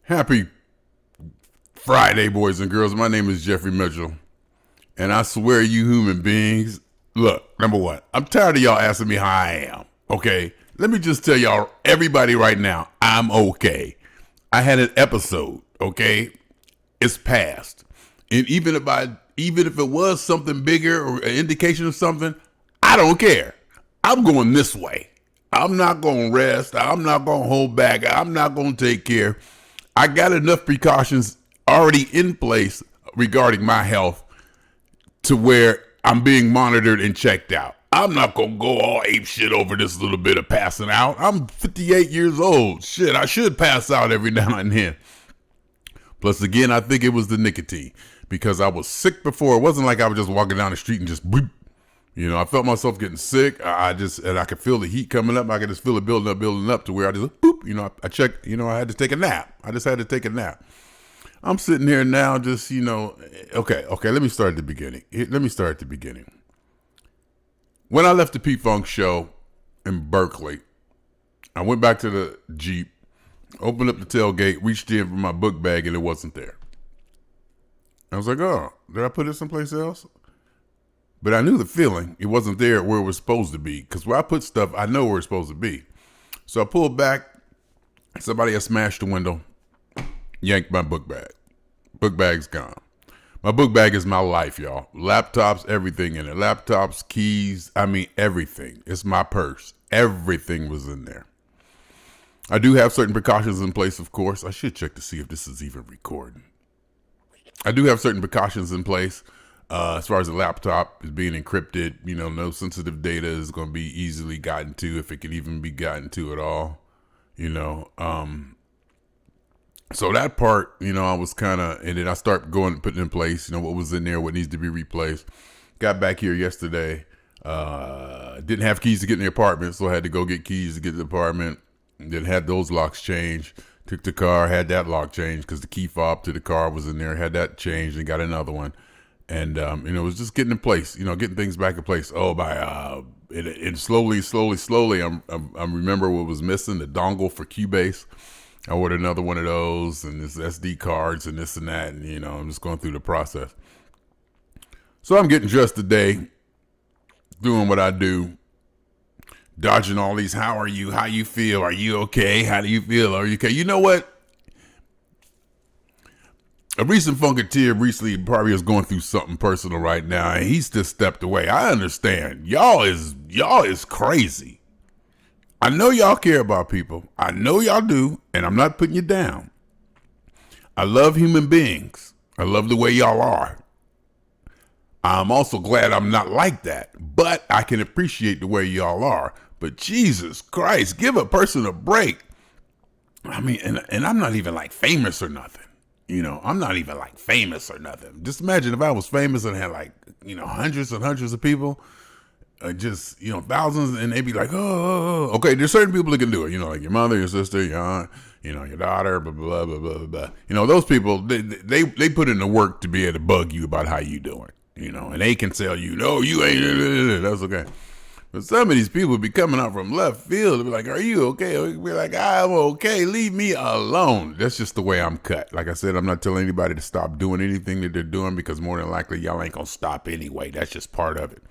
Happy Friday, boys and girls. My name is Jeffrey Mitchell. And I swear you human beings, look, number one, I'm tired of y'all asking me how I am, okay? Let me just tell y'all, everybody right now, I'm okay. I had an episode, okay? It's past. And even if it was something bigger or an indication of something, I don't care. I'm going this way. I'm not going to rest. I'm not going to hold back. I'm not going to take care. I got enough precautions already in place regarding my health to where I'm being monitored and checked out. I'm not going to go all ape shit over this little bit of passing out. I'm 58 years old. Shit, I should pass out every now and then. Plus, again, I think it was the nicotine because I was sick before. It wasn't like I was just walking down the street and just boop. You know, I felt myself getting sick. And I could feel the heat coming up. I could just feel it building up to where I just boop. You know, I checked. You know, I had to take a nap. I just had to take a nap. I'm sitting here now, just okay. Let me start at the beginning. When I left the P-Funk show in Berkeley, I went back to the Jeep, opened up the tailgate, reached in for my book bag, and it wasn't there. I was like, oh, did I put it someplace else? But I knew the feeling. It wasn't there where it was supposed to be. Because where I put stuff, I know where it's supposed to be. So I pulled back. Somebody had smashed the window. Yanked my book bag. Book bag's gone. My book bag is my life, y'all. Laptops, everything in it. Laptops, keys, everything. It's my purse. Everything was in there. I do have certain precautions in place, of course. I should check to see if this is even recording. I do have certain precautions in place. As far as the laptop is being encrypted, no sensitive data is going to be easily gotten to, if it can even be gotten to at all, So that part, I was and then I start putting in place, what was in there, what needs to be replaced. Got back here yesterday, didn't have keys to get in the apartment, so I had to go get keys to get to the apartment. Then had those locks changed. Took the car, had that lock changed because the key fob to the car was in there. Had that changed and got another one. And, it was just getting in place, getting things back in place. Oh, and slowly, I remember what was missing, the dongle for Cubase. I ordered another one of those and this SD cards and this and that. And, I'm just going through the process. So I'm getting dressed today, doing what I do, dodging all these, how are you? How you feel? Are you okay? How do you feel? Are you okay? You know what? A recent Funketeer recently probably is going through something personal right now, and he's just stepped away. I understand. Y'all is crazy. I know y'all care about people. I know y'all do, and I'm not putting you down. I love human beings. I love the way y'all are. I'm also glad I'm not like that, but I can appreciate the way y'all are. But Jesus Christ, give a person a break. And I'm not even like famous or nothing. I'm not even like famous or nothing. Just imagine if I was famous and had like, hundreds and hundreds of people, just, thousands, and they'd be like, oh. Okay, there's certain people that can do it, like your mother, your sister, your aunt, your daughter, blah, blah, blah, blah, blah. Those people, they put in the work to be able to bug you about how you doing, and they can tell you, no, you ain't, that's okay. But some of these people be coming out from left field. They'll be like, are you okay? We'll be like, I'm okay. Leave me alone. That's just the way I'm cut. Like I said, I'm not telling anybody to stop doing anything that they're doing because more than likely y'all ain't going to stop anyway. That's just part of it.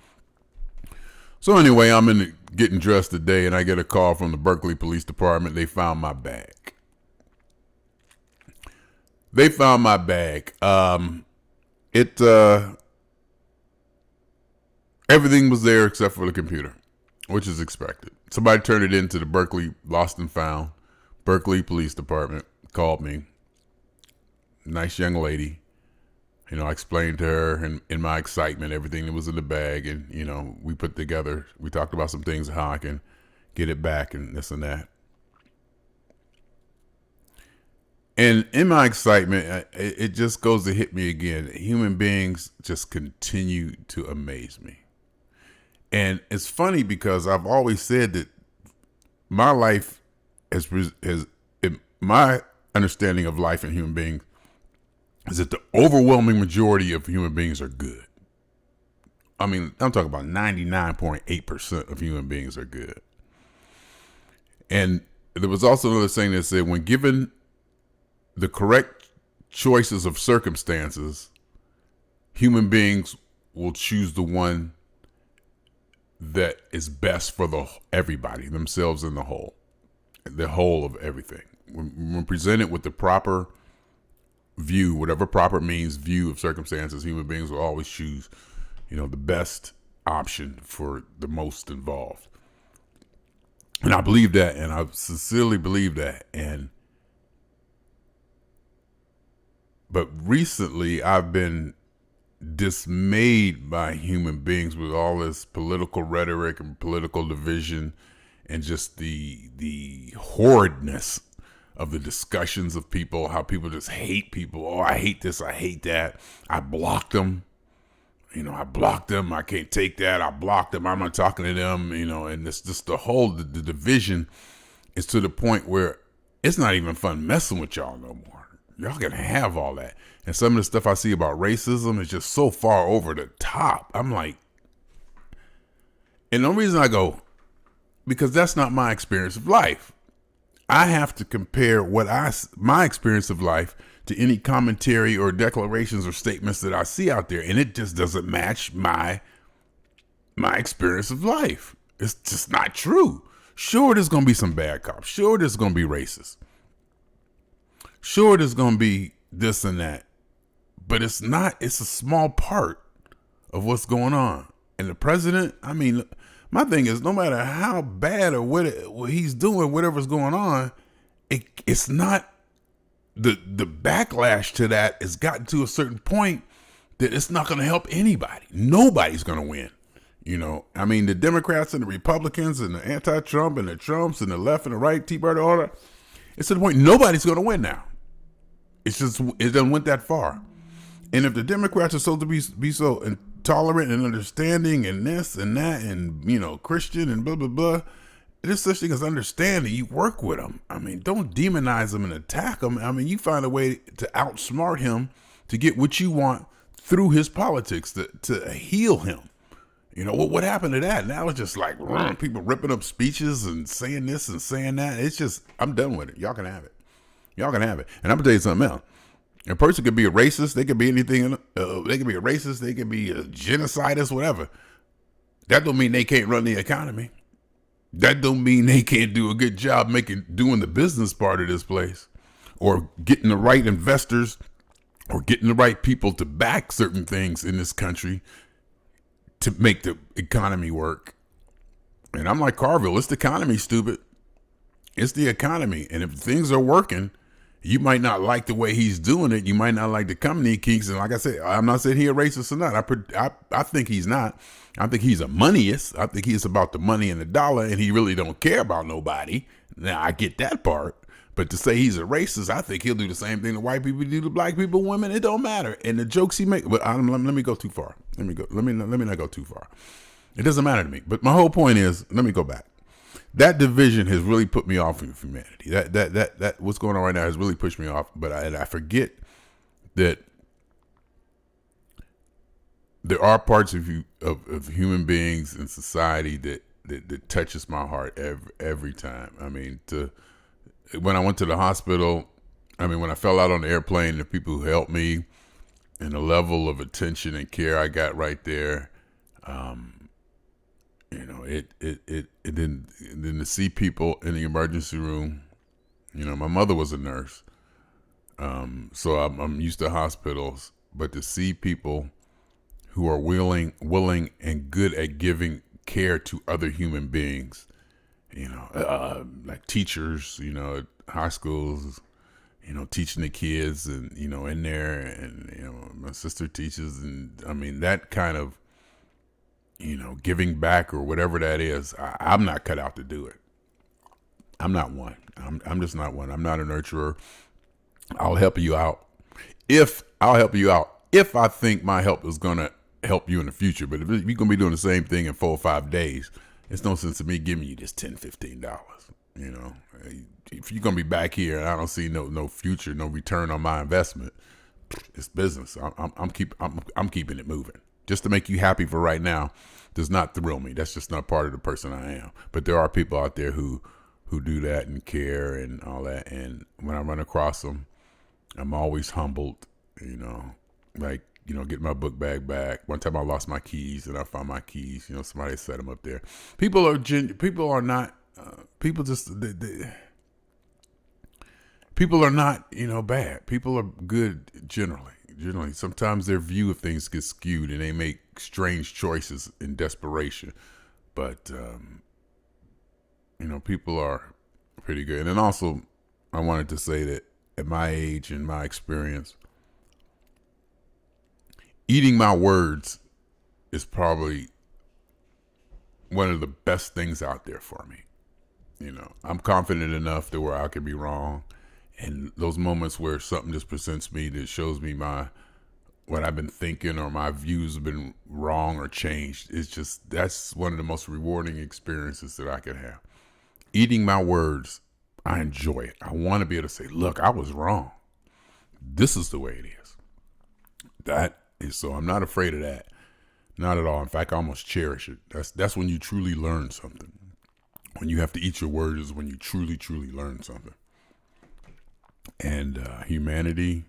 So anyway, I'm getting dressed today and I get a call from the Berkeley Police Department. They found my bag. Everything was there except for the computer, which is expected. Somebody turned it into the Berkeley Lost and Found. Berkeley Police Department called me. Nice young lady. I explained to her in my excitement everything that was in the bag. And, we talked about some things, how I can get it back and this and that. And in my excitement, it just goes to hit me again. Human beings just continue to amaze me. And it's funny because I've always said that my life my understanding of life and human beings is that the overwhelming majority of human beings are good. I'm talking about 99.8% of human beings are good. And there was also another saying that said, when given the correct choices of circumstances, human beings will choose the one that is best for everybody, themselves and the whole of everything. When presented with the proper view, whatever proper means, view of circumstances, human beings will always choose, the best option for the most involved. And I believe that, and I sincerely believe that. But recently I've been dismayed by human beings with all this political rhetoric and political division and just the horridness of the discussions of people, how people just hate people. Oh, I hate this, I hate that. I blocked them. I blocked them. I can't take that. I blocked them. I'm not talking to them, and it's just the division is to the point where it's not even fun messing with y'all no more. Y'all can have all that. And some of the stuff I see about racism is just so far over the top. I'm like, and the only reason I go, because that's not my experience of life. I have to compare my experience of life to any commentary or declarations or statements that I see out there, and it just doesn't match my experience of life. It's just not true. Sure, there's going to be some bad cops. Sure, there's going to be racist. Sure, there's going to be this and that. But it's a small part of what's going on. And the president, my thing is, no matter how bad or what he's doing, whatever's going on, it's not, the backlash to that has gotten to a certain point that it's not going to help anybody. Nobody's going to win. The Democrats and the Republicans and the anti-Trump and the Trumps and the left and the right, Tea Party, all that, it's to the point nobody's going to win now. It's just, it doesn't went that far. And if the Democrats are supposed to be so intolerant and understanding and this and that and, Christian and blah, blah, blah, there's such thing as understanding. You work with them. Don't demonize them and attack them. You find a way to outsmart him to get what you want through his politics to heal him. What happened to that? Now it's just like people ripping up speeches and saying this and saying that. It's just, I'm done with it. Y'all can have it. And I'm going to tell you something else. A person could be a racist. They could be anything. They could be a racist. They could be a genocidist, whatever. That don't mean they can't run the economy. That don't mean they can't do a good job doing the business part of this place, or getting the right investors, or getting the right people to back certain things in this country to make the economy work. And I'm like Carville, it's the economy, stupid. It's the economy. And if things are working, you might not like the way he's doing it. You might not like the company he keeps. And like I said, I'm not saying he's a racist or not. I think he's not. I think he's a moneyist. I think he's about the money and the dollar, and he really don't care about nobody. Now, I get that part. But to say he's a racist, I think he'll do the same thing to white people do to black people, women. It don't matter. And the jokes he makes, but let me go too far. Let me not go too far. It doesn't matter to me. But my whole point is, let me go back. That division has really put me off of humanity. That what's going on right now has really pushed me off. But I forget that there are parts of human beings in society that touches my heart every time. When I went to the hospital, when I fell out on the airplane, the people who helped me and the level of attention and care I got right there, then to see people in the emergency room, my mother was a nurse, so I'm used to hospitals, but to see people who are willing and good at giving care to other human beings, like teachers, at high schools, teaching the kids and, in there, and, my sister teaches, and that kind of, giving back or whatever that is, I'm not cut out to do it. I'm not one. I'm just not one. I'm not a nurturer. I'll help you out if I think my help is going to help you in the future. But if you're going to be doing the same thing in 4 or 5 days, it's no sense to me giving you just $10, $15. If you're going to be back here and I don't see no future, no return on my investment, it's business. I'm keeping it moving. Just to make you happy for right now does not thrill me. That's just not part of the person I am. But there are people out there who do that and care and all that. And when I run across them, I'm always humbled, you know, like, get my book bag back. One time I lost my keys and I found my keys. Somebody set them up there. People are not, people just, people are not, bad. People are good generally. Generally, sometimes their view of things gets skewed and they make strange choices in desperation. But, people are pretty good. And then also, I wanted to say that at my age and my experience, eating my words is probably one of the best things out there for me. I'm confident enough to where I could be wrong. And those moments where something just presents me that shows me what I've been thinking or my views have been wrong or changed, that's one of the most rewarding experiences that I can have. Eating my words, I enjoy it. I want to be able to say, look, I was wrong. This is the way it is. So I'm not afraid of that. Not at all. In fact, I almost cherish it. That's when you truly learn something. When you have to eat your words is when you truly, truly learn something. And humanity,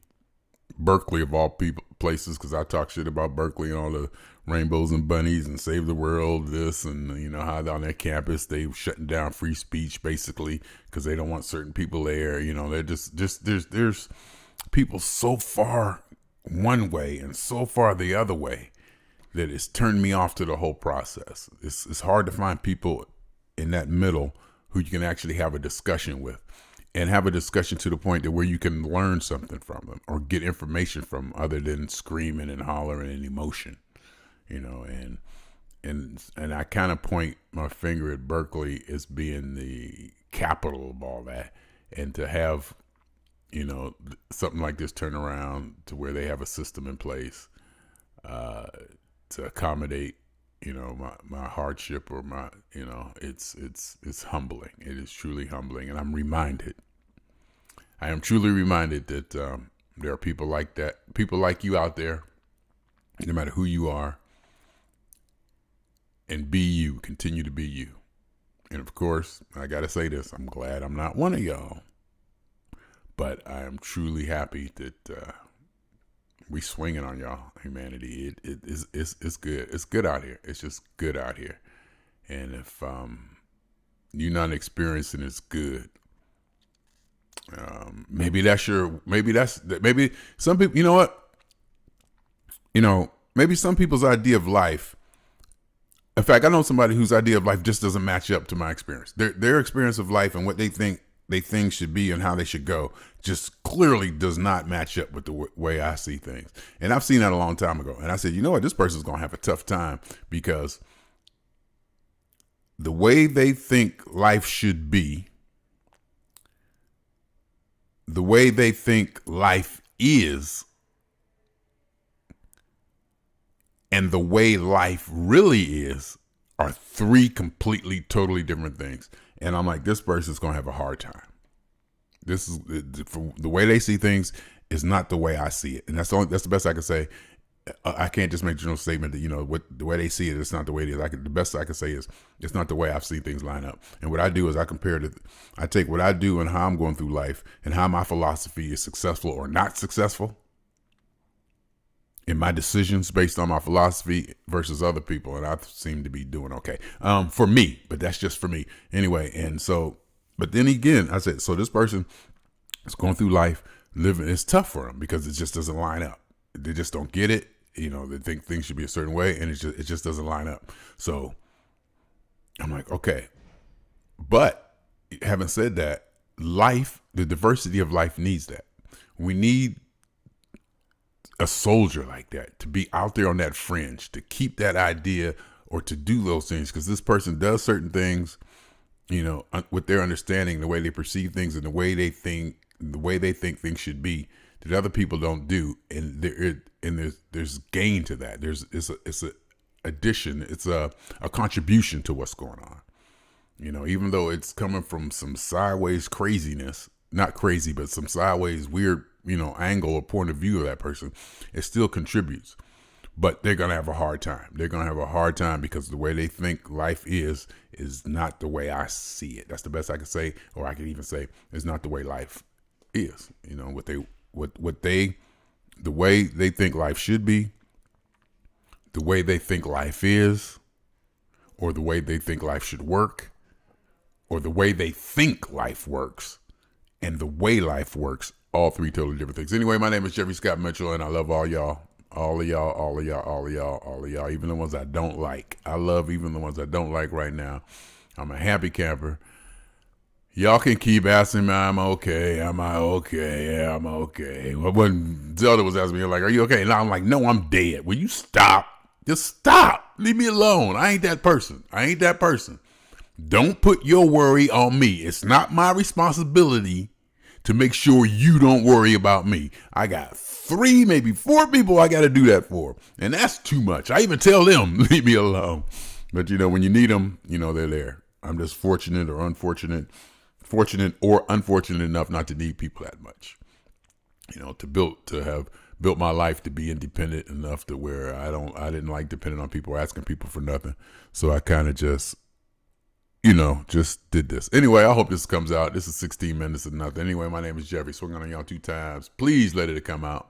Berkeley of all places, because I talk shit about Berkeley and all the rainbows and bunnies and save the world, this, and how on their campus they shutting down free speech basically because they don't want certain people there. They're just there's people so far one way and so far the other way that it's turned me off to the whole process. It's hard to find people in that middle who you can actually have a discussion with. And have a discussion to the point that where you can learn something from them or get information from them other than screaming and hollering and emotion, and I kind of point my finger at Berkeley as being the capital of all that. And to have, something like this turn around to where they have a system in place to accommodate, my hardship or my, it's humbling. It is truly humbling. And I am truly reminded that there are people like that, people like you out there, no matter who you are, and be you, continue to be you. And of course, I got to say this, I'm glad I'm not one of y'all, but I am truly happy that we swinging on y'all, humanity. It's good. It's good out here. It's just good out here. And if you're not experiencing it's good, maybe some people, maybe some people's idea of life. In fact, I know somebody whose idea of life just doesn't match up to my experience. Their experience of life and what they think should be and how they should go just clearly does not match up with the way I see things. And I've seen that a long time ago. And I said, you know what? This person's going to have a tough time because the way they think life should be, the way they think life is, and the way life really is are three completely, totally different things. And I'm like, this person's going to have a hard time. This is the way they see things is not the way I see it. And that's the best I can say. I can't just make a general statement that, the way they see it, it's not the way it is. The best I can say is it's not the way I've seen things line up. And what I do is I take what I do and how I'm going through life and how my philosophy is successful or not successful in my decisions based on my philosophy versus other people. And I seem to be doing okay for me, but that's just for me anyway. And so, but then again, I said, so this person is going through life living. It's tough for them because it just doesn't line up. They just don't get it. They think things should be a certain way and it just doesn't line up. So I'm like, okay. But having said that, the diversity of life needs that. We need a soldier like that to be out there on that fringe, to keep that idea or to do those things. Because this person does certain things, with their understanding, the way they perceive things and the way they think things should be that other people don't do. And there's gain to that. It's a addition. It's a contribution to what's going on. Even though it's coming from some sideways craziness, not crazy, but some sideways weird, angle or point of view of that person, it still contributes. But they're going to have a hard time. They're going to have a hard time because the way they think life is not the way I see it. That's the best I can say, or I could even say it's not the way life is, the way they think life should be, the way they think life is, or the way they think life should work, or the way they think life works, and the way life works, all three totally different things. Anyway, my name is Jeffrey Scott Mitchell, and I love all y'all. All of y'all, all of y'all, all of y'all, all of y'all, even the ones I don't like. I love even the ones I don't like right now. I'm a happy camper. Y'all can keep asking me, am I okay? Am I okay? Yeah, I'm okay. Well, when Zelda was asking me, like, are you okay? And I'm like, no, I'm dead. Will you stop? Just stop. Leave me alone. I ain't that person. Don't put your worry on me. It's not my responsibility to make sure you don't worry about me. I got 3, maybe 4 people I got to do that for. And that's too much. I even tell them, leave me alone. But, when you need them, they're there. I'm just fortunate or unfortunate enough not to need people that much. To have built my life to be independent enough to where I didn't like depending on people or asking people for nothing. So I kind of just did this. Anyway, I hope this comes out. This is 16 minutes of nothing. Anyway, my name is Jeffery. Swinging on y'all 2 times. Please let it come out.